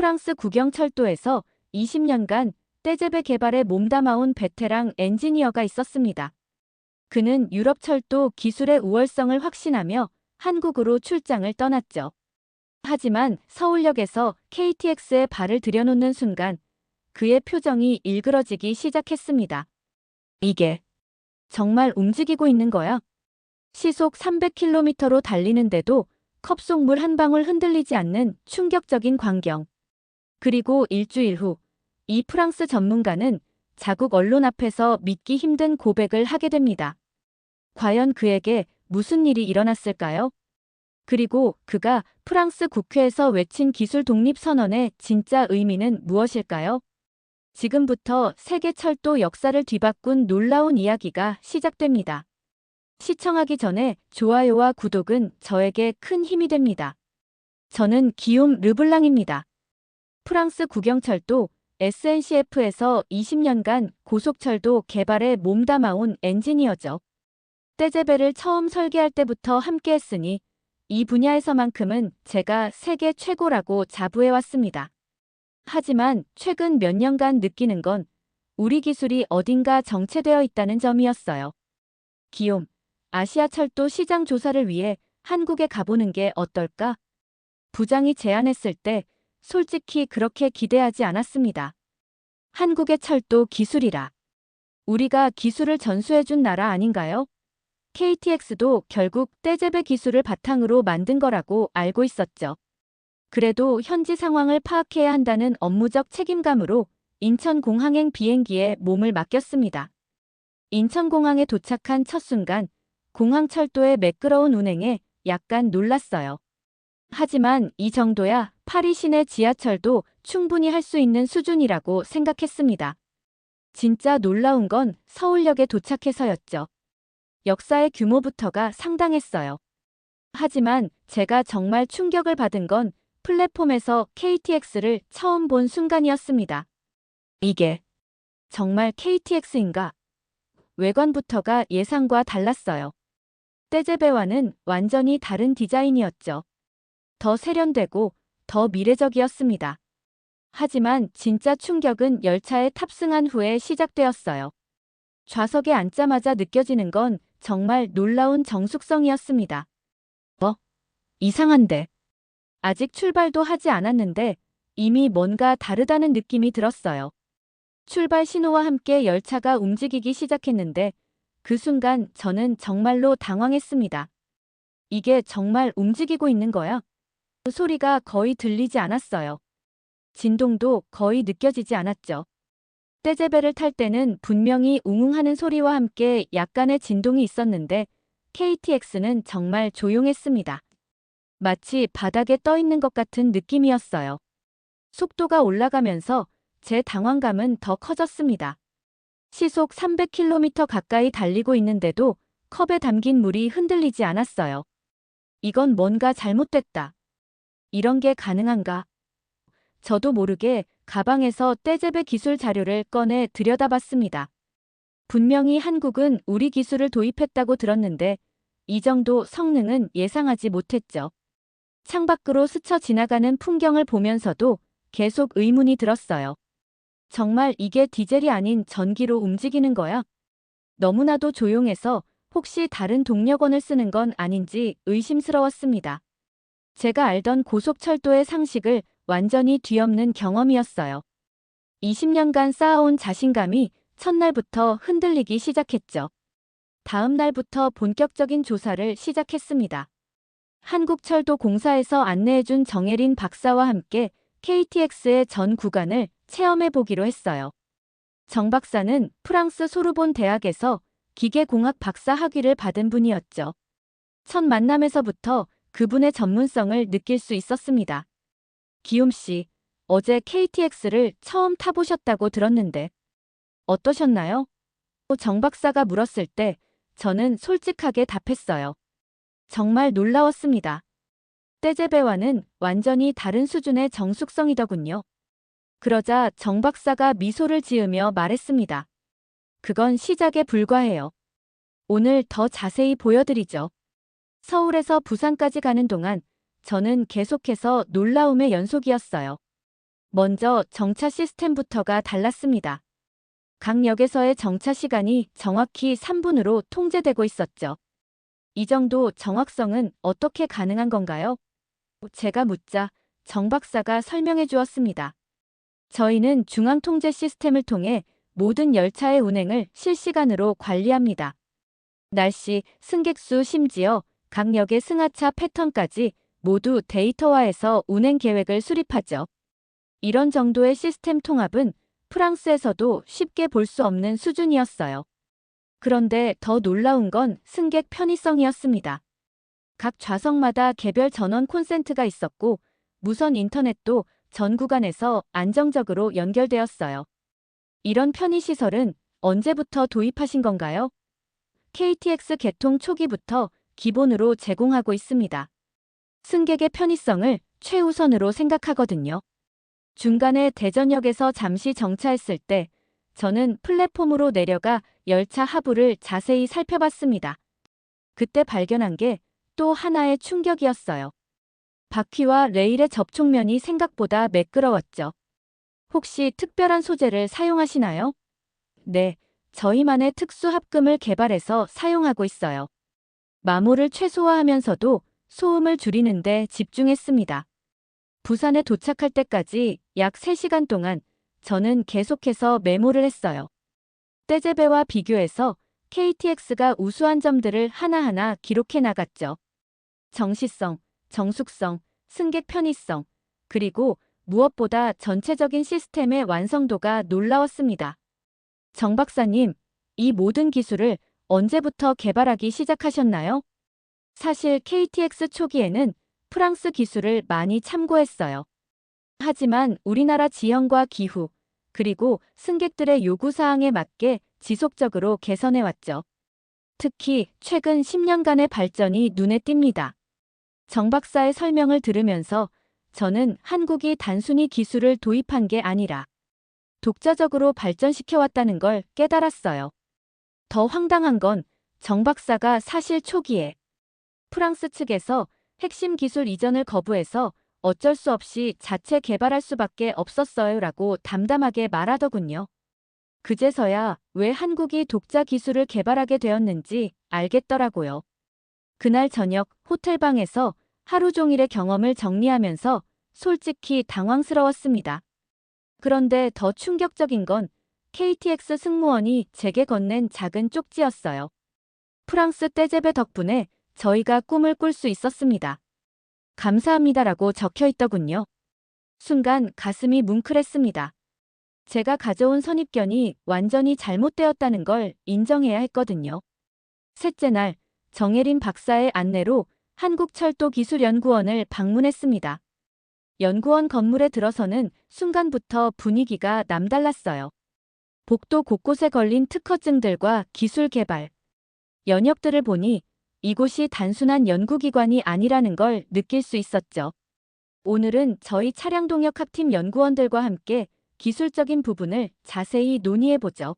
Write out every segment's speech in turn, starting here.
프랑스 국영철도에서 20년간 떼제베 개발에 몸담아온 베테랑 엔지니어가 있었습니다. 그는 유럽 철도 기술의 우월성을 확신하며 한국으로 출장을 떠났죠. 하지만 서울역에서 KTX에 발을 들여놓는 순간 그의 표정이 일그러지기 시작했습니다. 이게 정말 움직이고 있는 거야? 시속 300km로 달리는데도 컵속 물 한 방울 흔들리지 않는 충격적인 광경. 그리고 일주일 후, 이 프랑스 전문가는 자국 언론 앞에서 믿기 힘든 고백을 하게 됩니다. 과연 그에게 무슨 일이 일어났을까요? 그리고 그가 프랑스 국회에서 외친 기술 독립 선언의 진짜 의미는 무엇일까요? 지금부터 세계 철도 역사를 뒤바꾼 놀라운 이야기가 시작됩니다. 시청하기 전에 좋아요와 구독은 저에게 큰 힘이 됩니다. 저는 기욤 르블랑입니다. 프랑스 국영철도 SNCF에서 20년간 고속철도 개발에 몸담아온 엔지니어죠. 떼제베를 처음 설계할 때부터 함께했으니 이 분야에서만큼은 제가 세계 최고라고 자부해왔습니다. 하지만 최근 몇 년간 느끼는 건 우리 기술이 어딘가 정체되어 있다는 점이었어요. 기욤, 아시아 철도 시장 조사를 위해 한국에 가보는 게 어떨까? 부장이 제안했을 때 솔직히 그렇게 기대하지 않았습니다. 한국의 철도 기술이라. 우리가 기술을 전수해준 나라 아닌가요? KTX도 결국 떼제베 기술을 바탕으로 만든 거라고 알고 있었죠. 그래도 현지 상황을 파악해야 한다는 업무적 책임감으로 인천공항행 비행기에 몸을 맡겼습니다. 인천공항에 도착한 첫 순간 공항철도의 매끄러운 운행에 약간 놀랐어요. 하지만 이 정도야 파리 시내 지하철도 충분히 할 수 있는 수준이라고 생각했습니다. 진짜 놀라운 건 서울역에 도착해서였죠. 역사의 규모부터가 상당했어요. 하지만 제가 정말 충격을 받은 건 플랫폼에서 KTX를 처음 본 순간이었습니다. 이게 정말 KTX인가? 외관부터가 예상과 달랐어요. 떼제베와는 완전히 다른 디자인이었죠. 더 세련되고 더 미래적이었습니다. 하지만 진짜 충격은 열차에 탑승한 후에 시작되었어요. 좌석에 앉자마자 느껴지는 건 정말 놀라운 정숙성이었습니다. 이상한데. 아직 출발도 하지 않았는데 이미 뭔가 다르다는 느낌이 들었어요. 출발 신호와 함께 열차가 움직이기 시작했는데 그 순간 저는 정말로 당황했습니다. 이게 정말 움직이고 있는 거야? 그 소리가 거의 들리지 않았어요. 진동도 거의 느껴지지 않았죠. 떼제베를 탈 때는 분명히 웅웅하는 소리와 함께 약간의 진동이 있었는데 KTX는 정말 조용했습니다. 마치 바닥에 떠 있는 것 같은 느낌이었어요. 속도가 올라가면서 제 당황감은 더 커졌습니다. 시속 300km 가까이 달리고 있는데도 컵에 담긴 물이 흔들리지 않았어요. 이건 뭔가 잘못됐다. 이런 게 가능한가? 저도 모르게 가방에서 떼제베 기술 자료를 꺼내 들여다봤습니다. 분명히 한국은 우리 기술을 도입했다고 들었는데 이 정도 성능은 예상하지 못했죠. 창밖으로 스쳐 지나가는 풍경을 보면서도 계속 의문이 들었어요. 정말 이게 디젤이 아닌 전기로 움직이는 거야? 너무나도 조용해서 혹시 다른 동력원을 쓰는 건 아닌지 의심스러웠습니다. 제가 알던 고속철도의 상식을 완전히 뒤엎는 경험이었어요. 20년간 쌓아온 자신감이 첫날부터 흔들리기 시작했죠. 다음 날부터 본격적인 조사를 시작했습니다. 한국철도공사에서 안내해준 정혜린 박사와 함께 KTX의 전 구간을 체험해보기로 했어요. 정 박사는 프랑스 소르본 대학에서 기계공학 박사 학위를 받은 분이었죠. 첫 만남에서부터 그분의 전문성을 느낄 수 있었습니다. 기욤 씨, 어제 KTX를 처음 타보셨다고 들었는데 어떠셨나요? 정 박사가 물었을 때 저는 솔직하게 답했어요. 정말 놀라웠습니다. 떼제베와는 완전히 다른 수준의 정숙성이더군요. 그러자 정 박사가 미소를 지으며 말했습니다. 그건 시작에 불과해요. 오늘 더 자세히 보여드리죠. 서울에서 부산까지 가는 동안 저는 계속해서 놀라움의 연속이었어요. 먼저 정차 시스템부터가 달랐습니다. 각 역에서의 정차 시간이 정확히 3분으로 통제되고 있었죠. 이 정도 정확성은 어떻게 가능한 건가요? 제가 묻자 정 박사가 설명해 주었습니다. 저희는 중앙 통제 시스템을 통해 모든 열차의 운행을 실시간으로 관리합니다. 날씨, 승객 수, 심지어 각 역의 승하차 패턴까지 모두 데이터화해서 운행 계획을 수립하죠. 이런 정도의 시스템 통합은 프랑스에서도 쉽게 볼 수 없는 수준이었어요. 그런데 더 놀라운 건 승객 편의성이었습니다. 각 좌석마다 개별 전원 콘센트가 있었고 무선 인터넷도 전 구간에서 안정적으로 연결되었어요. 이런 편의시설은 언제부터 도입하신 건가요? KTX 개통 초기부터 기본으로 제공하고 있습니다. 승객의 편의성을 최우선으로 생각하거든요. 중간에 대전역에서 잠시 정차했을 때 저는 플랫폼으로 내려가 열차 하부를 자세히 살펴봤습니다. 그때 발견한 게 또 하나의 충격이었어요. 바퀴와 레일의 접촉면이 생각보다 매끄러웠죠. 혹시 특별한 소재를 사용하시나요? 네, 저희만의 특수 합금을 개발해서 사용하고 있어요. 마모를 최소화하면서도 소음을 줄이는 데 집중했습니다. 부산에 도착할 때까지 약 3시간 동안 저는 계속해서 메모를 했어요. 떼제베와 비교해서 KTX가 우수한 점들을 하나하나 기록해 나갔죠. 정시성, 정숙성, 승객 편의성, 그리고 무엇보다 전체적인 시스템의 완성도가 놀라웠습니다. 정 박사님, 이 모든 기술을 언제부터 개발하기 시작하셨나요? 사실 KTX 초기에는 프랑스 기술을 많이 참고했어요. 하지만 우리나라 지형과 기후, 그리고 승객들의 요구사항에 맞게 지속적으로 개선해왔죠. 특히 최근 10년간의 발전이 눈에 띕니다. 정 박사의 설명을 들으면서 저는 한국이 단순히 기술을 도입한 게 아니라 독자적으로 발전시켜왔다는 걸 깨달았어요. 더 황당한 건 정 박사가 사실 초기에 프랑스 측에서 핵심 기술 이전을 거부해서 어쩔 수 없이 자체 개발할 수밖에 없었어요라고 담담하게 말하더군요. 그제서야 왜 한국이 독자 기술을 개발하게 되었는지 알겠더라고요. 그날 저녁 호텔방에서 하루 종일의 경험을 정리하면서 솔직히 당황스러웠습니다. 그런데 더 충격적인 건 KTX 승무원이 제게 건넨 작은 쪽지였어요. 프랑스 떼제베 덕분에 저희가 꿈을 꿀 수 있었습니다. 감사합니다라고 적혀 있더군요. 순간 가슴이 뭉클했습니다. 제가 가져온 선입견이 완전히 잘못되었다는 걸 인정해야 했거든요. 셋째 날, 정혜린 박사의 안내로 한국철도기술연구원을 방문했습니다. 연구원 건물에 들어서는 순간부터 분위기가 남달랐어요. 복도 곳곳에 걸린 특허증들과 기술 개발, 연역들을 보니 이곳이 단순한 연구기관이 아니라는 걸 느낄 수 있었죠. 오늘은 저희 차량 동역학팀 연구원들과 함께 기술적인 부분을 자세히 논의해보죠.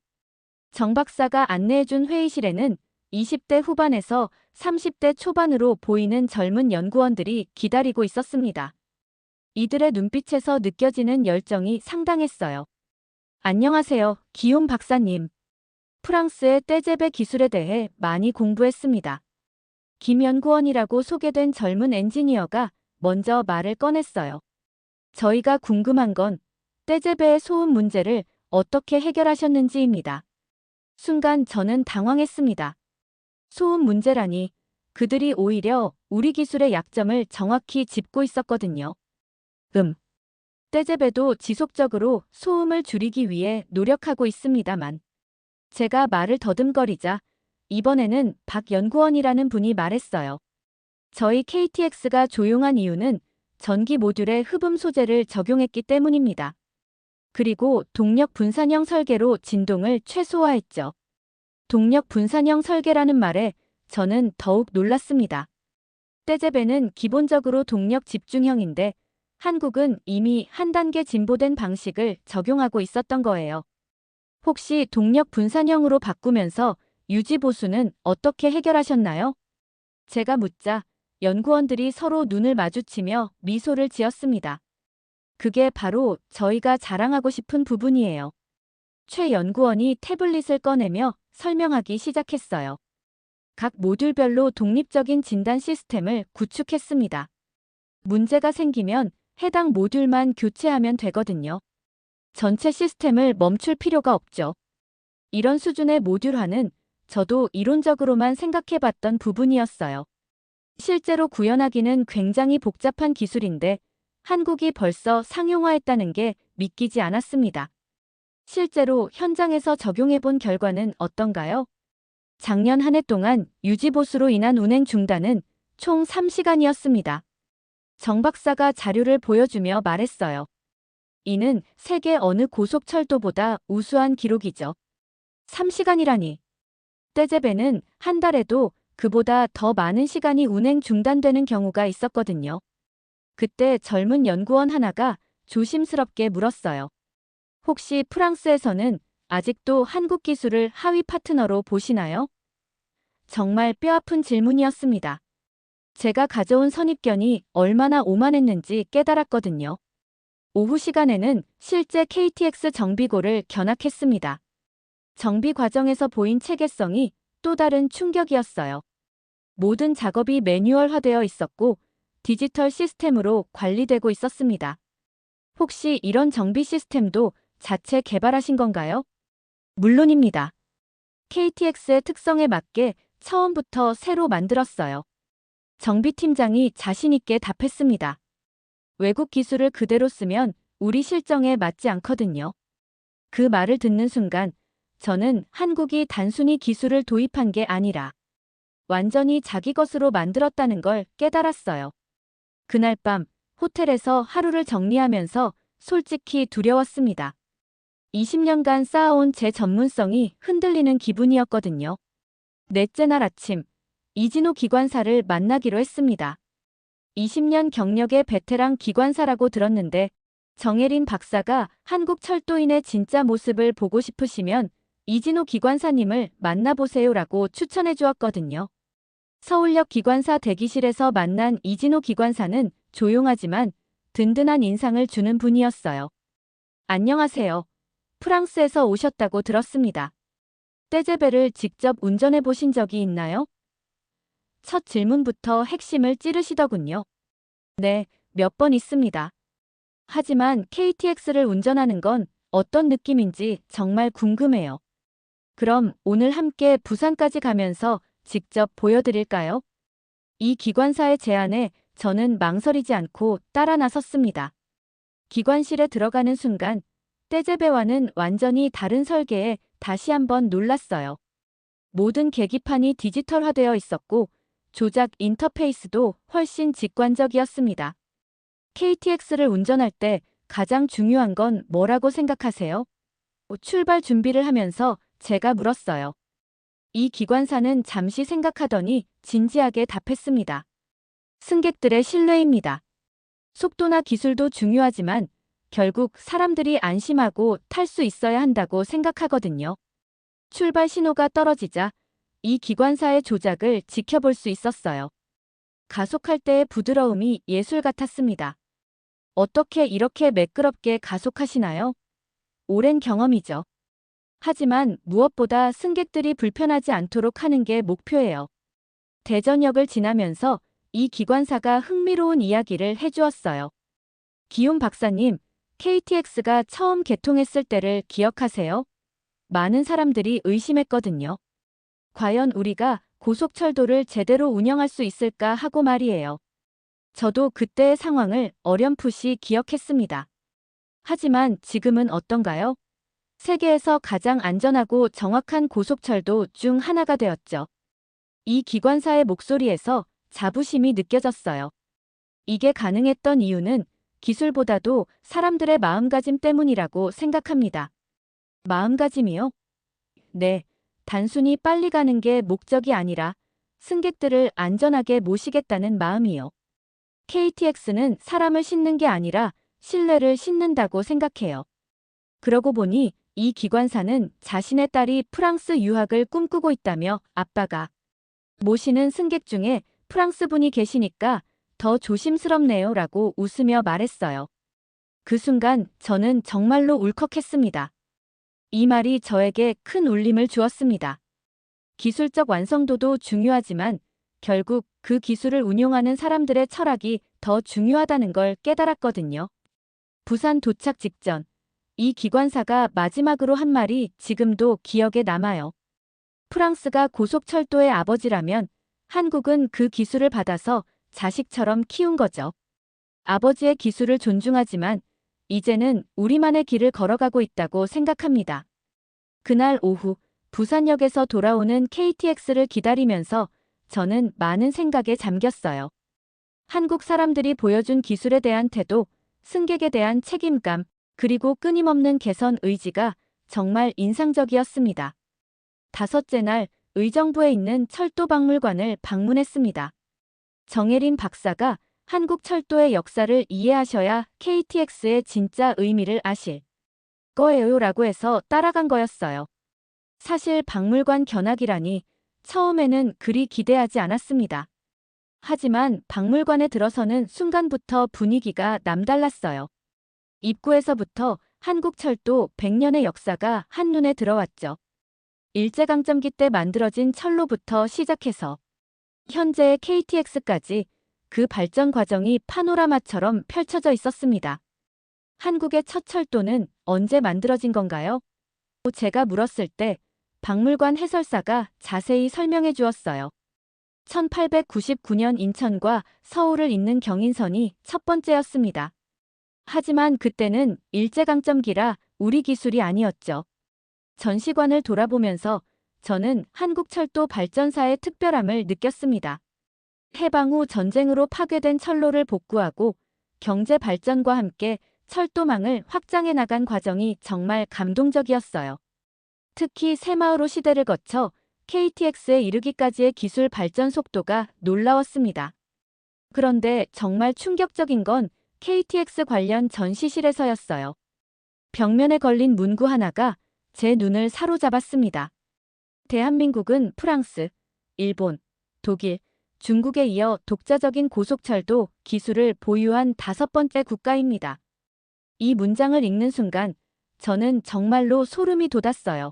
정 박사가 안내해준 회의실에는 20대 후반에서 30대 초반으로 보이는 젊은 연구원들이 기다리고 있었습니다. 이들의 눈빛에서 느껴지는 열정이 상당했어요. 안녕하세요, 기욤 박사님. 프랑스의 떼제베 기술에 대해 많이 공부했습니다. 김 연구원이라고 소개된 젊은 엔지니어가 먼저 말을 꺼냈어요. 저희가 궁금한 건 떼제베의 소음 문제를 어떻게 해결하셨는지입니다. 순간 저는 당황했습니다. 소음 문제라니 그들이 오히려 우리 기술의 약점을 정확히 짚고 있었거든요. 떼제베도 지속적으로 소음을 줄이기 위해 노력하고 있습니다만. 제가 말을 더듬거리자 이번에는 박 연구원이라는 분이 말했어요. 저희 KTX가 조용한 이유는 전기 모듈에 흡음 소재를 적용했기 때문입니다. 그리고 동력 분산형 설계로 진동을 최소화했죠. 동력 분산형 설계라는 말에 저는 더욱 놀랐습니다. 떼제베는 기본적으로 동력 집중형인데 한국은 이미 한 단계 진보된 방식을 적용하고 있었던 거예요. 혹시 동력 분산형으로 바꾸면서 유지 보수는 어떻게 해결하셨나요? 제가 묻자 연구원들이 서로 눈을 마주치며 미소를 지었습니다. 그게 바로 저희가 자랑하고 싶은 부분이에요. 최 연구원이 태블릿을 꺼내며 설명하기 시작했어요. 각 모듈별로 독립적인 진단 시스템을 구축했습니다. 문제가 생기면 해당 모듈만 교체하면 되거든요. 전체 시스템을 멈출 필요가 없죠. 이런 수준의 모듈화는 저도 이론적으로만 생각해봤던 부분이었어요. 실제로 구현하기는 굉장히 복잡한 기술인데 한국이 벌써 상용화했다는 게 믿기지 않았습니다. 실제로 현장에서 적용해본 결과는 어떤가요? 작년 한 해 동안 유지보수로 인한 운행 중단은 총 3시간이었습니다. 정 박사가 자료를 보여주며 말했어요. 이는 세계 어느 고속철도보다 우수한 기록이죠. 3시간이라니. 떼제베는 한 달에도 그보다 더 많은 시간이 운행 중단되는 경우가 있었거든요. 그때 젊은 연구원 하나가 조심스럽게 물었어요. 혹시 프랑스에서는 아직도 한국 기술을 하위 파트너로 보시나요? 정말 뼈아픈 질문이었습니다. 제가 가져온 선입견이 얼마나 오만했는지 깨달았거든요. 오후 시간에는 실제 KTX 정비고를 견학했습니다. 정비 과정에서 보인 체계성이 또 다른 충격이었어요. 모든 작업이 매뉴얼화되어 있었고 디지털 시스템으로 관리되고 있었습니다. 혹시 이런 정비 시스템도 자체 개발하신 건가요? 물론입니다. KTX의 특성에 맞게 처음부터 새로 만들었어요. 정비팀장이 자신있게 답했습니다. 외국 기술을 그대로 쓰면 우리 실정에 맞지 않거든요. 그 말을 듣는 순간 저는 한국이 단순히 기술을 도입한 게 아니라 완전히 자기 것으로 만들었다는 걸 깨달았어요. 그날 밤 호텔에서 하루를 정리하면서 솔직히 두려웠습니다. 20년간 쌓아온 제 전문성이 흔들리는 기분이었거든요. 넷째 날 아침, 이진호 기관사를 만나기로 했습니다. 20년 경력의 베테랑 기관사라고 들었는데 정혜린 박사가 한국 철도인의 진짜 모습을 보고 싶으시면 이진호 기관사님을 만나보세요라고 추천해 주었거든요. 서울역 기관사 대기실에서 만난 이진호 기관사는 조용하지만 든든한 인상을 주는 분이었어요. 안녕하세요. 프랑스에서 오셨다고 들었습니다. 떼제베를 직접 운전해 보신 적이 있나요? 첫 질문부터 핵심을 찌르시더군요. 네, 몇 번 있습니다. 하지만 KTX를 운전하는 건 어떤 느낌인지 정말 궁금해요. 그럼 오늘 함께 부산까지 가면서 직접 보여드릴까요? 이 기관사의 제안에 저는 망설이지 않고 따라 나섰습니다. 기관실에 들어가는 순간 떼제베와는 완전히 다른 설계에 다시 한번 놀랐어요. 모든 계기판이 디지털화되어 있었고 조작 인터페이스도 훨씬 직관적이었습니다. KTX를 운전할 때 가장 중요한 건 뭐라고 생각하세요? 출발 준비를 하면서 제가 물었어요. 이 기관사는 잠시 생각하더니 진지하게 답했습니다. 승객들의 신뢰입니다. 속도나 기술도 중요하지만 결국 사람들이 안심하고 탈 수 있어야 한다고 생각하거든요. 출발 신호가 떨어지자 이 기관사의 조작을 지켜볼 수 있었어요. 가속할 때의 부드러움이 예술 같았습니다. 어떻게 이렇게 매끄럽게 가속하시나요? 오랜 경험이죠. 하지만 무엇보다 승객들이 불편하지 않도록 하는 게 목표예요. 대전역을 지나면서 이 기관사가 흥미로운 이야기를 해주었어요. 기욤 박사님, KTX가 처음 개통했을 때를 기억하세요? 많은 사람들이 의심했거든요. 과연 우리가 고속철도를 제대로 운영할 수 있을까 하고 말이에요. 저도 그때의 상황을 어렴풋이 기억했습니다. 하지만 지금은 어떤가요? 세계에서 가장 안전하고 정확한 고속철도 중 하나가 되었죠. 이 기관사의 목소리에서 자부심이 느껴졌어요. 이게 가능했던 이유는 기술보다도 사람들의 마음가짐 때문이라고 생각합니다. 마음가짐이요? 네, 단순히 빨리 가는 게 목적이 아니라 승객들을 안전하게 모시겠다는 마음이요. KTX는 사람을 싣는 게 아니라 신뢰를 싣는다고 생각해요. 그러고 보니 이 기관사는 자신의 딸이 프랑스 유학을 꿈꾸고 있다며 아빠가 모시는 승객 중에 프랑스 분이 계시니까 더 조심스럽네요 라고 웃으며 말했어요. 그 순간 저는 정말로 울컥했습니다. 이 말이 저에게 큰 울림을 주었습니다. 기술적 완성도도 중요하지만 결국 그 기술을 운용하는 사람들의 철학이 더 중요하다는 걸 깨달았거든요. 부산 도착 직전, 이 기관사가 마지막으로 한 말이 지금도 기억에 남아요. 프랑스가 고속철도의 아버지라면 한국은 그 기술을 받아서 자식처럼 키운 거죠. 아버지의 기술을 존중하지만 이제는 우리만의 길을 걸어가고 있다고 생각합니다. 그날 오후 부산역에서 돌아오는 KTX를 기다리면서 저는 많은 생각에 잠겼어요. 한국 사람들이 보여준 기술에 대한 태도, 승객에 대한 책임감, 그리고 끊임없는 개선 의지가 정말 인상적이었습니다. 다섯째 날 의정부에 있는 철도박물관을 방문했습니다. 정혜린 박사가 한국 철도의 역사를 이해하셔야 KTX의 진짜 의미를 아실 거예요라고 해서 따라간 거였어요. 사실 박물관 견학이라니 처음에는 그리 기대하지 않았습니다. 하지만 박물관에 들어서는 순간부터 분위기가 남달랐어요. 입구에서부터 한국 철도 100년의 역사가 한눈에 들어왔죠. 일제강점기 때 만들어진 철로부터 시작해서 현재의 KTX까지 그 발전 과정이 파노라마처럼 펼쳐져 있었습니다. 한국의 첫 철도는 언제 만들어진 건가요? 제가 물었을 때 박물관 해설사가 자세히 설명해 주었어요. 1899년 인천과 서울을 잇는 경인선이 첫 번째였습니다. 하지만 그때는 일제강점기라 우리 기술이 아니었죠. 전시관을 돌아보면서 저는 한국철도 발전사의 특별함을 느꼈습니다. 해방 후 전쟁으로 파괴된 철로를 복구하고 경제 발전과 함께 철도망을 확장해 나간 과정이 정말 감동적이었어요. 특히 새마을호 시대를 거쳐 KTX에 이르기까지의 기술 발전 속도가 놀라웠습니다. 그런데 정말 충격적인 건 KTX 관련 전시실에서였어요. 벽면에 걸린 문구 하나가 제 눈을 사로잡았습니다. 대한민국은 프랑스, 일본, 독일, 중국에 이어 독자적인 고속철도 기술을 보유한 5번째 국가입니다. 이 문장을 읽는 순간 저는 정말로 소름이 돋았어요.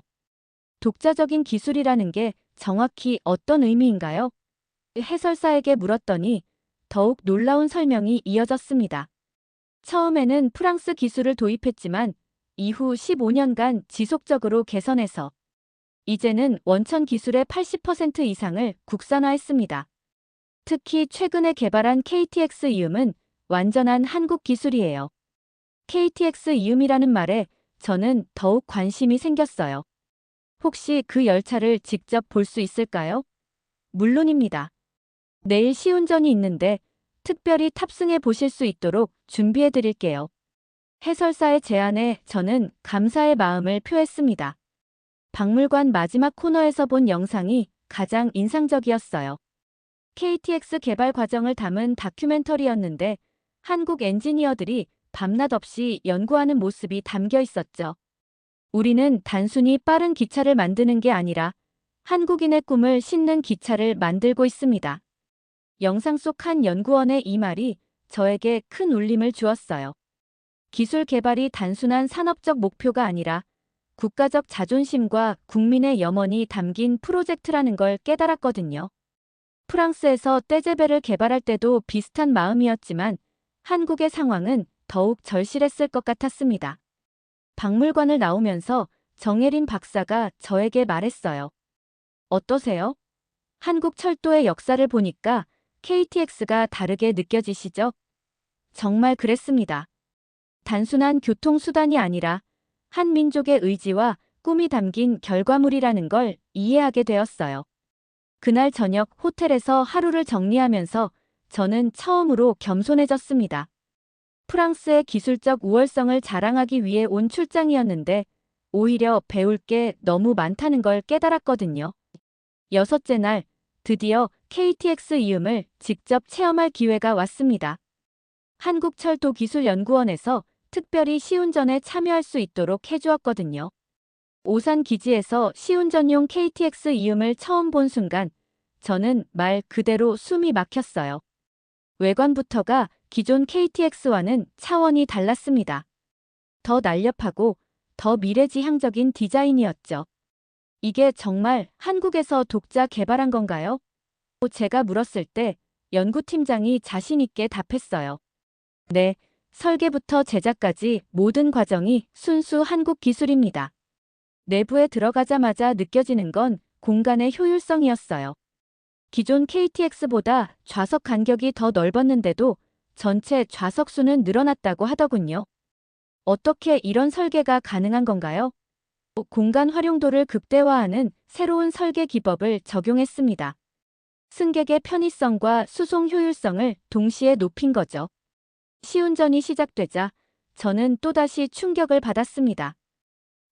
독자적인 기술이라는 게 정확히 어떤 의미인가요? 해설사에게 물었더니 더욱 놀라운 설명이 이어졌습니다. 처음에는 프랑스 기술을 도입했지만 이후 15년간 지속적으로 개선해서 이제는 원천 기술의 80% 이상을 국산화했습니다. 특히 최근에 개발한 KTX 이음은 완전한 한국 기술이에요. KTX 이음이라는 말에 저는 더욱 관심이 생겼어요. 혹시 그 열차를 직접 볼 수 있을까요? 물론입니다. 내일 시운전이 있는데 특별히 탑승해 보실 수 있도록 준비해 드릴게요. 해설사의 제안에 저는 감사의 마음을 표했습니다. 박물관 마지막 코너에서 본 영상이 가장 인상적이었어요. KTX 개발 과정을 담은 다큐멘터리였는데 한국 엔지니어들이 밤낮 없이 연구하는 모습이 담겨 있었죠. 우리는 단순히 빠른 기차를 만드는 게 아니라 한국인의 꿈을 싣는 기차를 만들고 있습니다. 영상 속 한 연구원의 이 말이 저에게 큰 울림을 주었어요. 기술 개발이 단순한 산업적 목표가 아니라 국가적 자존심과 국민의 염원이 담긴 프로젝트라는 걸 깨달았거든요. 프랑스에서 떼제베를 개발할 때도 비슷한 마음이었지만 한국의 상황은 더욱 절실했을 것 같았습니다. 박물관을 나오면서 정혜린 박사가 저에게 말했어요. 어떠세요? 한국 철도의 역사를 보니까 KTX가 다르게 느껴지시죠? 정말 그랬습니다. 단순한 교통수단이 아니라 한 민족의 의지와 꿈이 담긴 결과물이라는 걸 이해하게 되었어요. 그날 저녁 호텔에서 하루를 정리하면서 저는 처음으로 겸손해졌습니다. 프랑스의 기술적 우월성을 자랑하기 위해 온 출장이었는데 오히려 배울 게 너무 많다는 걸 깨달았거든요. 여섯째 날, 드디어 KTX 이음을 직접 체험할 기회가 왔습니다. 한국철도기술연구원에서 특별히 시운전에 참여할 수 있도록 해주었거든요. 오산 기지에서 시운전용 KTX 이음을 처음 본 순간 저는 말 그대로 숨이 막혔어요. 외관부터가 기존 KTX와는 차원이 달랐습니다. 더 날렵하고 더 미래지향적인 디자인이었죠. 이게 정말 한국에서 독자 개발한 건가요? 제가 물었을 때 연구팀장이 자신 있게 답했어요. 네, 설계부터 제작까지 모든 과정이 순수 한국 기술입니다. 내부에 들어가자마자 느껴지는 건 공간의 효율성이었어요. 기존 KTX보다 좌석 간격이 더 넓었는데도 전체 좌석 수는 늘어났다고 하더군요. 어떻게 이런 설계가 가능한 건가요? 공간 활용도를 극대화하는 새로운 설계 기법을 적용했습니다. 승객의 편의성과 수송 효율성을 동시에 높인 거죠. 시운전이 시작되자 저는 또다시 충격을 받았습니다.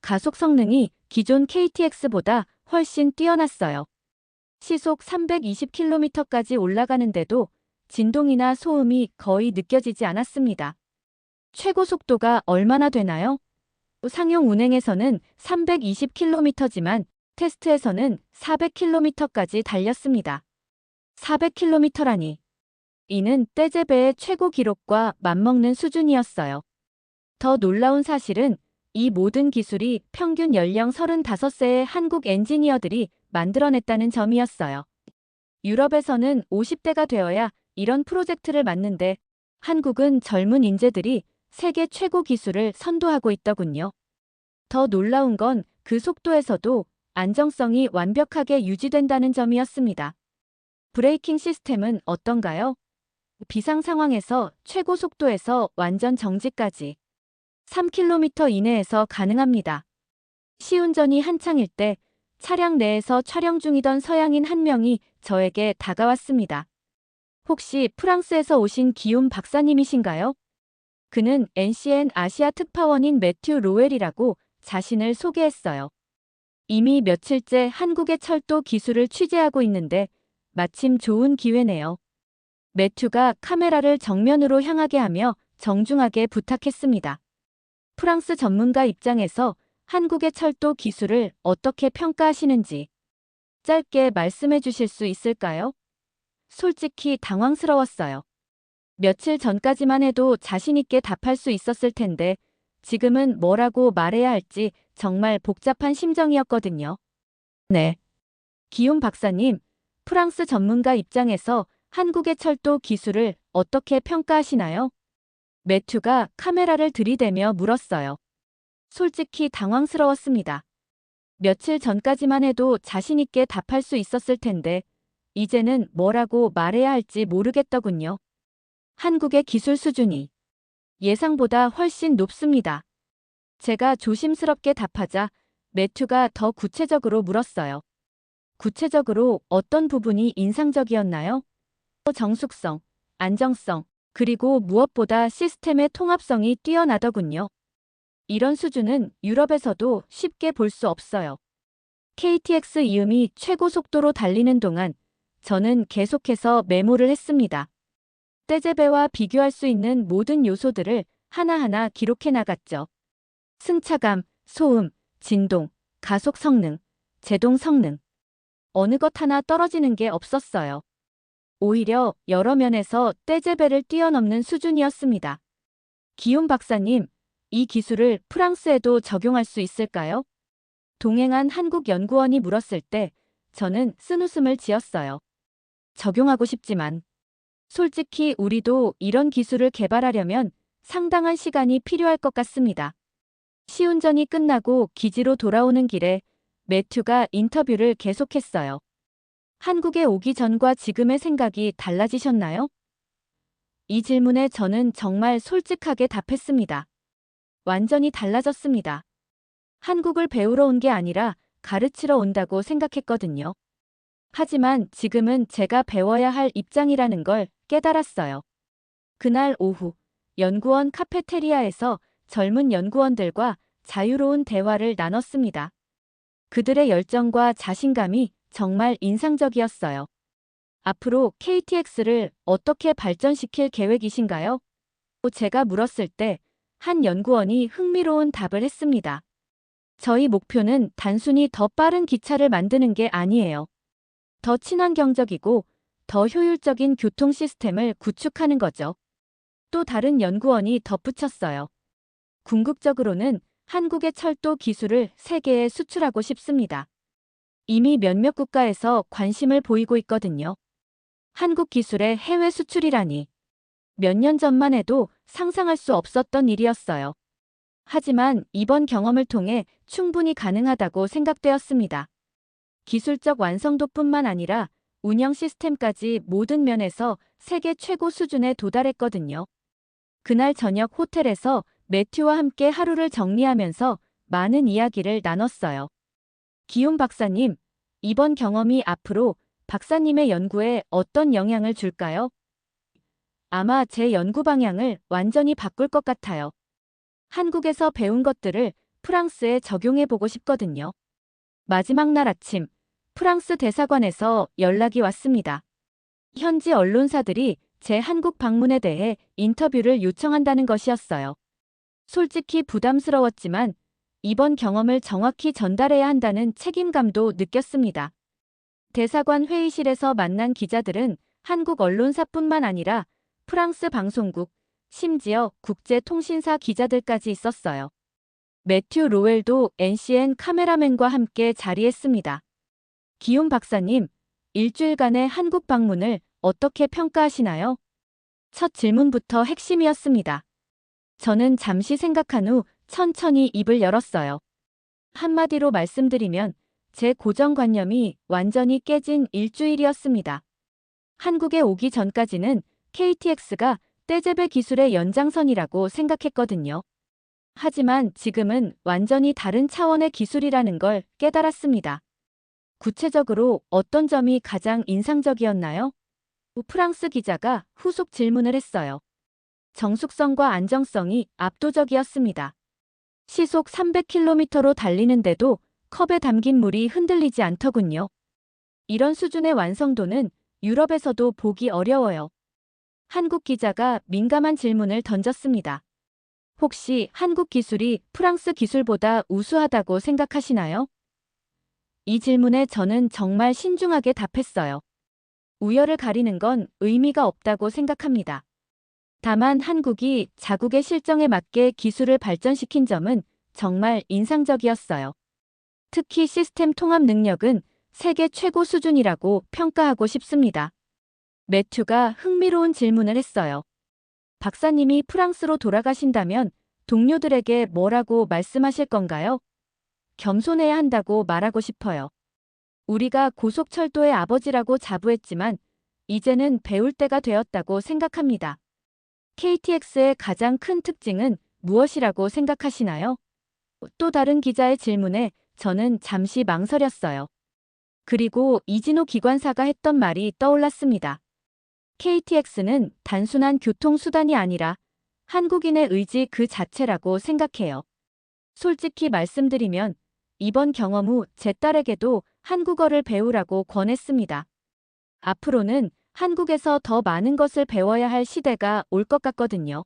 가속 성능이 기존 KTX보다 훨씬 뛰어났어요. 시속 320km까지 올라가는데도 진동이나 소음이 거의 느껴지지 않았습니다. 최고 속도가 얼마나 되나요? 상용 운행에서는 320km지만 테스트에서는 400km까지 달렸습니다. 400km라니. 이는 떼제베의 최고 기록과 맞먹는 수준이었어요. 더 놀라운 사실은 이 모든 기술이 평균 연령 35세의 한국 엔지니어들이 만들어냈다는 점이었어요. 유럽에서는 50대가 되어야 이런 프로젝트를 맡는데 한국은 젊은 인재들이 세계 최고 기술을 선도하고 있더군요. 더 놀라운 건 그 속도에서도 안정성이 완벽하게 유지된다는 점이었습니다. 브레이킹 시스템은 어떤가요? 비상 상황에서 최고 속도에서 완전 정지까지 3km 이내에서 가능합니다. 시운전이 한창일 때 차량 내에서 촬영 중이던 서양인 한 명이 저에게 다가왔습니다. 혹시 프랑스에서 오신 기욤 박사님이신가요? 그는 NCN 아시아 특파원인 매튜 로웰이라고 자신을 소개했어요. 이미 며칠째 한국의 철도 기술을 취재하고 있는데 마침 좋은 기회네요. 매튜가 카메라를 정면으로 향하게 하며 정중하게 부탁했습니다. 프랑스 전문가 입장에서 한국의 철도 기술을 어떻게 평가하시는지 짧게 말씀해 주실 수 있을까요? 솔직히 당황스러웠어요. 며칠 전까지만 해도 자신 있게 답할 수 있었을 텐데 지금은 뭐라고 말해야 할지 정말 복잡한 심정이었거든요. 네. 기욤 박사님, 프랑스 전문가 입장에서 한국의 철도 기술을 어떻게 평가하시나요? 매튜가 카메라를 들이대며 물었어요. 솔직히 당황스러웠습니다. 며칠 전까지만 해도 자신 있게 답할 수 있었을 텐데 이제는 뭐라고 말해야 할지 모르겠더군요. 한국의 기술 수준이 예상보다 훨씬 높습니다. 제가 조심스럽게 답하자 매튜가 더 구체적으로 물었어요. 구체적으로 어떤 부분이 인상적이었나요? 정숙성, 안정성, 그리고 무엇보다 시스템의 통합성이 뛰어나더군요. 이런 수준은 유럽에서도 쉽게 볼 수 없어요. KTX 이음이 최고 속도로 달리는 동안 저는 계속해서 메모를 했습니다. 떼제베와 비교할 수 있는 모든 요소들을 하나하나 기록해 나갔죠. 승차감, 소음, 진동, 가속 성능, 제동 성능. 어느 것 하나 떨어지는 게 없었어요. 오히려 여러 면에서 떼제베를 뛰어넘는 수준이었습니다. 기욤 박사님, 이 기술을 프랑스에도 적용할 수 있을까요? 동행한 한국 연구원이 물었을 때 저는 쓴웃음을 지었어요. 적용하고 싶지만 솔직히 우리도 이런 기술을 개발하려면 상당한 시간이 필요할 것 같습니다. 시운전이 끝나고 기지로 돌아오는 길에 매튜가 인터뷰를 계속했어요. 한국에 오기 전과 지금의 생각이 달라지셨나요? 이 질문에 저는 정말 솔직하게 답했습니다. 완전히 달라졌습니다. 한국을 배우러 온 게 아니라 가르치러 온다고 생각했거든요. 하지만 지금은 제가 배워야 할 입장이라는 걸 깨달았어요. 그날 오후 연구원 카페테리아에서 젊은 연구원들과 자유로운 대화를 나눴습니다. 그들의 열정과 자신감이 정말 인상적이었어요. 앞으로 KTX를 어떻게 발전시킬 계획이신가요? 제가 물었을 때 한 연구원이 흥미로운 답을 했습니다. 저희 목표는 단순히 더 빠른 기차를 만드는 게 아니에요. 더 친환경적이고 더 효율적인 교통 시스템을 구축하는 거죠. 또 다른 연구원이 덧붙였어요. 궁극적으로는 한국의 철도 기술을 세계에 수출하고 싶습니다. 이미 몇몇 국가에서 관심을 보이고 있거든요. 한국 기술의 해외 수출이라니. 몇 년 전만 해도 상상할 수 없었던 일이었어요. 하지만 이번 경험을 통해 충분히 가능하다고 생각되었습니다. 기술적 완성도뿐만 아니라 운영 시스템까지 모든 면에서 세계 최고 수준에 도달했거든요. 그날 저녁 호텔에서 매튜와 함께 하루를 정리하면서 많은 이야기를 나눴어요. 기욤 박사님, 이번 경험이 앞으로 박사님의 연구에 어떤 영향을 줄까요? 아마 제 연구 방향을 완전히 바꿀 것 같아요. 한국에서 배운 것들을 프랑스에 적용해 보고 싶거든요. 마지막 날 아침, 프랑스 대사관에서 연락이 왔습니다. 현지 언론사들이 제 한국 방문에 대해 인터뷰를 요청한다는 것이었어요. 솔직히 부담스러웠지만 이번 경험을 정확히 전달해야 한다는 책임감도 느꼈습니다. 대사관 회의실에서 만난 기자들은 한국 언론사뿐만 아니라 프랑스 방송국, 심지어 국제통신사 기자들까지 있었어요. 매튜 로웰도 NCN 카메라맨과 함께 자리했습니다. 기욤 박사님, 일주일간의 한국 방문을 어떻게 평가하시나요? 첫 질문부터 핵심이었습니다. 저는 잠시 생각한 후 천천히 입을 열었어요. 한마디로 말씀드리면 제 고정관념이 완전히 깨진 일주일이었습니다. 한국에 오기 전까지는 KTX가 떼제베 기술의 연장선이라고 생각했거든요. 하지만 지금은 완전히 다른 차원의 기술이라는 걸 깨달았습니다. 구체적으로 어떤 점이 가장 인상적이었나요? 프랑스 기자가 후속 질문을 했어요. 정숙성과 안정성이 압도적이었습니다. 시속 300km로 달리는데도 컵에 담긴 물이 흔들리지 않더군요. 이런 수준의 완성도는 유럽에서도 보기 어려워요. 한국 기자가 민감한 질문을 던졌습니다. 혹시 한국 기술이 프랑스 기술보다 우수하다고 생각하시나요? 이 질문에 저는 정말 신중하게 답했어요. 우열을 가리는 건 의미가 없다고 생각합니다. 다만 한국이 자국의 실정에 맞게 기술을 발전시킨 점은 정말 인상적이었어요. 특히 시스템 통합 능력은 세계 최고 수준이라고 평가하고 싶습니다. 매튜가 흥미로운 질문을 했어요. 박사님이 프랑스로 돌아가신다면 동료들에게 뭐라고 말씀하실 건가요? 겸손해야 한다고 말하고 싶어요. 우리가 고속철도의 아버지라고 자부했지만 이제는 배울 때가 되었다고 생각합니다. KTX의 가장 큰 특징은 무엇이라고 생각하시나요? 또 다른 기자의 질문에 저는 잠시 망설였어요. 그리고 이진호 기관사가 했던 말이 떠올랐습니다. KTX는 단순한 교통수단이 아니라 한국인의 의지 그 자체라고 생각해요. 솔직히 말씀드리면 이번 경험 후 제 딸에게도 한국어를 배우라고 권했습니다. 앞으로는 한국에서 더 많은 것을 배워야 할 시대가 올 것 같거든요.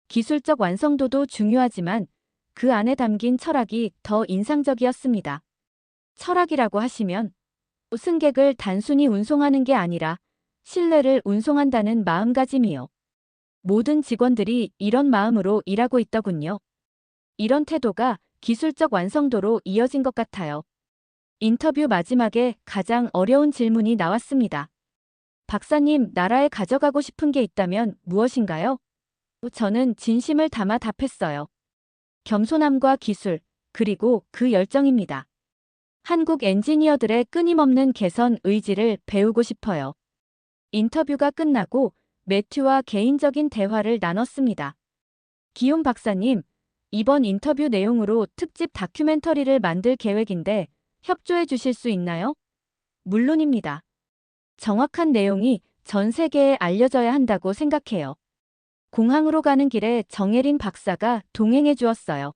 기술적 완성도도 중요하지만 그 안에 담긴 철학이 더 인상적이었습니다. 철학이라고 하시면 승객을 단순히 운송하는 게 아니라 신뢰를 운송한다는 마음가짐이요. 모든 직원들이 이런 마음으로 일하고 있더군요. 이런 태도가 기술적 완성도로 이어진 것 같아요. 인터뷰 마지막에 가장 어려운 질문이 나왔습니다. 박사님, 나라에 가져가고 싶은 게 있다면 무엇인가요? 저는 진심을 담아 답했어요. 겸손함과 기술, 그리고 그 열정입니다. 한국 엔지니어들의 끊임없는 개선 의지를 배우고 싶어요. 인터뷰가 끝나고 매튜와 개인적인 대화를 나눴습니다. 기욤 박사님, 이번 인터뷰 내용으로 특집 다큐멘터리를 만들 계획인데 협조해 주실 수 있나요? 물론입니다. 정확한 내용이 전 세계에 알려져야 한다고 생각해요. 공항으로 가는 길에 정혜린 박사가 동행해 주었어요.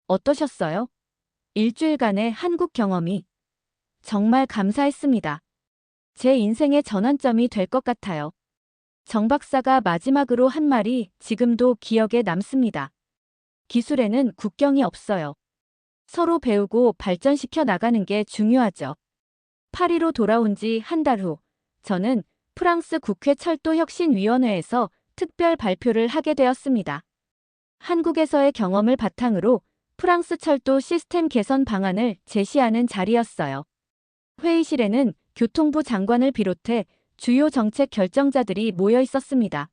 어떠셨어요? 일주일간의 한국 경험이 정말 감사했습니다. 제 인생의 전환점이 될 것 같아요. 정 박사가 마지막으로 한 말이 지금도 기억에 남습니다. 기술에는 국경이 없어요. 서로 배우고 발전시켜 나가는 게 중요하죠. 파리로 돌아온 지 한 달 후, 저는 프랑스 국회 철도혁신위원회에서 특별 발표를 하게 되었습니다. 한국에서의 경험을 바탕으로 프랑스 철도 시스템 개선 방안을 제시하는 자리였어요. 회의실에는 교통부 장관을 비롯해 주요 정책 결정자들이 모여 있었습니다.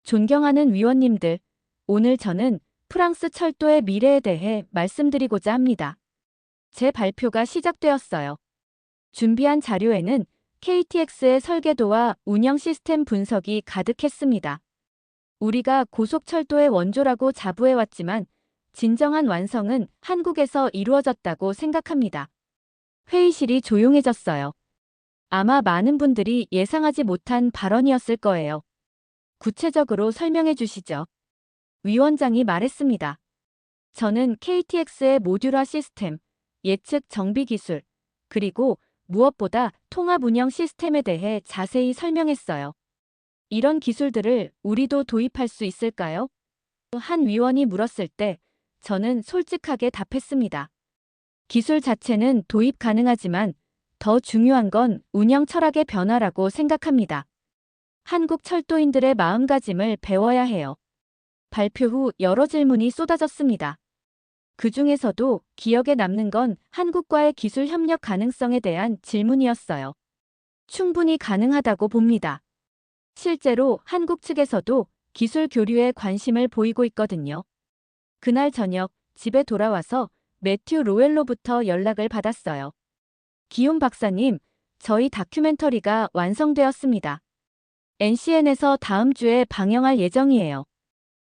존경하는 위원님들, 오늘 저는 프랑스 철도의 미래에 대해 말씀드리고자 합니다. 제 발표가 시작되었어요. 준비한 자료에는 KTX의 설계도와 운영 시스템 분석이 가득했습니다. 우리가 고속철도의 원조라고 자부해왔지만 진정한 완성은 한국에서 이루어졌다고 생각합니다. 회의실이 조용해졌어요. 아마 많은 분들이 예상하지 못한 발언이었을 거예요. 구체적으로 설명해 주시죠. 위원장이 말했습니다. 저는 KTX의 모듈화 시스템, 예측 정비 기술, 그리고 무엇보다 통합 운영 시스템에 대해 자세히 설명했어요. 이런 기술들을 우리도 도입할 수 있을까요? 한 위원이 물었을 때 저는 솔직하게 답했습니다. 기술 자체는 도입 가능하지만 더 중요한 건 운영 철학의 변화라고 생각합니다. 한국 철도인들의 마음가짐을 배워야 해요. 발표 후 여러 질문이 쏟아졌습니다. 그 중에서도 기억에 남는 건 한국과의 기술 협력 가능성에 대한 질문이었어요. 충분히 가능하다고 봅니다. 실제로 한국 측에서도 기술 교류에 관심을 보이고 있거든요. 그날 저녁 집에 돌아와서 매튜 로웰로부터 연락을 받았어요. 기욤 박사님, 저희 다큐멘터리가 완성되었습니다. NCN에서 다음 주에 방영할 예정이에요.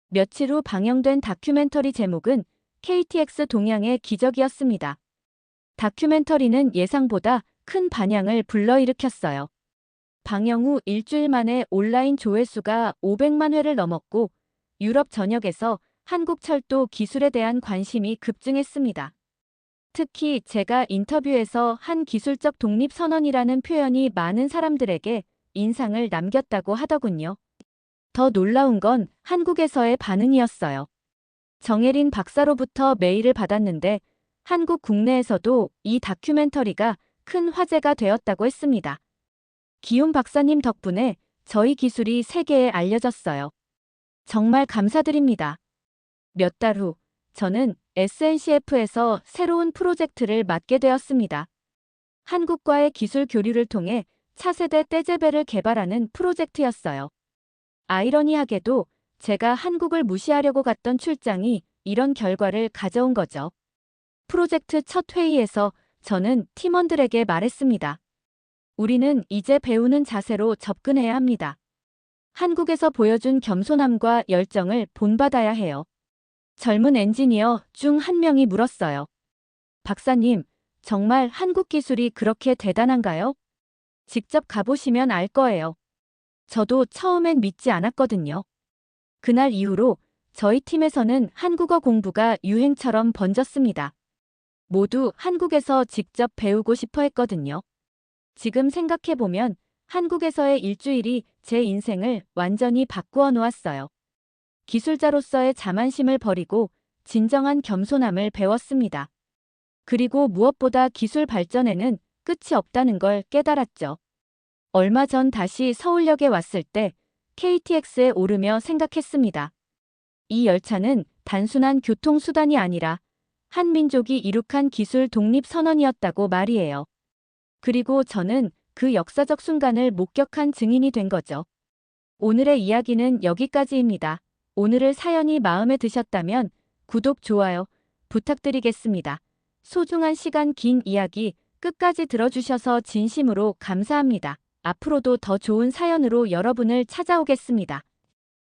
며칠 후 방영된 다큐멘터리 제목은 KTX 동향의 기적이었습니다. 다큐멘터리는 예상보다 큰 반향을 불러일으켰어요. 방영 후 일주일 만에 온라인 조회수가 500만 회를 넘었고 유럽 전역에서 한국 철도 기술에 대한 관심이 급증했습니다. 특히 제가 인터뷰에서 한 기술적 독립선언이라는 표현이 많은 사람들에게 인상을 남겼다고 하더군요. 더 놀라운 건 한국에서의 반응이었어요. 정혜린 박사로부터 메일을 받았는데 한국 국내에서도 이 다큐멘터리가 큰 화제가 되었다고 했습니다. 기욤 박사님 덕분에 저희 기술이 세계에 알려졌어요. 정말 감사드립니다. 몇 달 후 저는 SNCF에서 새로운 프로젝트를 맡게 되었습니다. 한국과의 기술 교류를 통해 차세대 떼제베를 개발하는 프로젝트였어요. 아이러니하게도 제가 한국을 무시하려고 갔던 출장이 이런 결과를 가져온 거죠. 프로젝트 첫 회의에서 저는 팀원들에게 말했습니다. 우리는 이제 배우는 자세로 접근해야 합니다. 한국에서 보여준 겸손함과 열정을 본받아야 해요. 젊은 엔지니어 중 한 명이 물었어요. 박사님, 정말 한국 기술이 그렇게 대단한가요? 직접 가보시면 알 거예요. 저도 처음엔 믿지 않았거든요. 그날 이후로 저희 팀에서는 한국어 공부가 유행처럼 번졌습니다. 모두 한국에서 직접 배우고 싶어 했거든요. 지금 생각해보면 한국에서의 일주일이 제 인생을 완전히 바꾸어 놓았어요. 기술자로서의 자만심을 버리고 진정한 겸손함을 배웠습니다. 그리고 무엇보다 기술 발전에는 끝이 없다는 걸 깨달았죠. 얼마 전 다시 서울역에 왔을 때 KTX에 오르며 생각했습니다. 이 열차는 단순한 교통수단이 아니라 한 민족이 이룩한 기술 독립 선언이었다고 말이에요. 그리고 저는 그 역사적 순간을 목격한 증인이 된 거죠. 오늘의 이야기는 여기까지입니다. 오늘의 사연이 마음에 드셨다면 구독, 좋아요 부탁드리겠습니다. 소중한 시간 긴 이야기 끝까지 들어주셔서 진심으로 감사합니다. 앞으로도 더 좋은 사연으로 여러분을 찾아오겠습니다.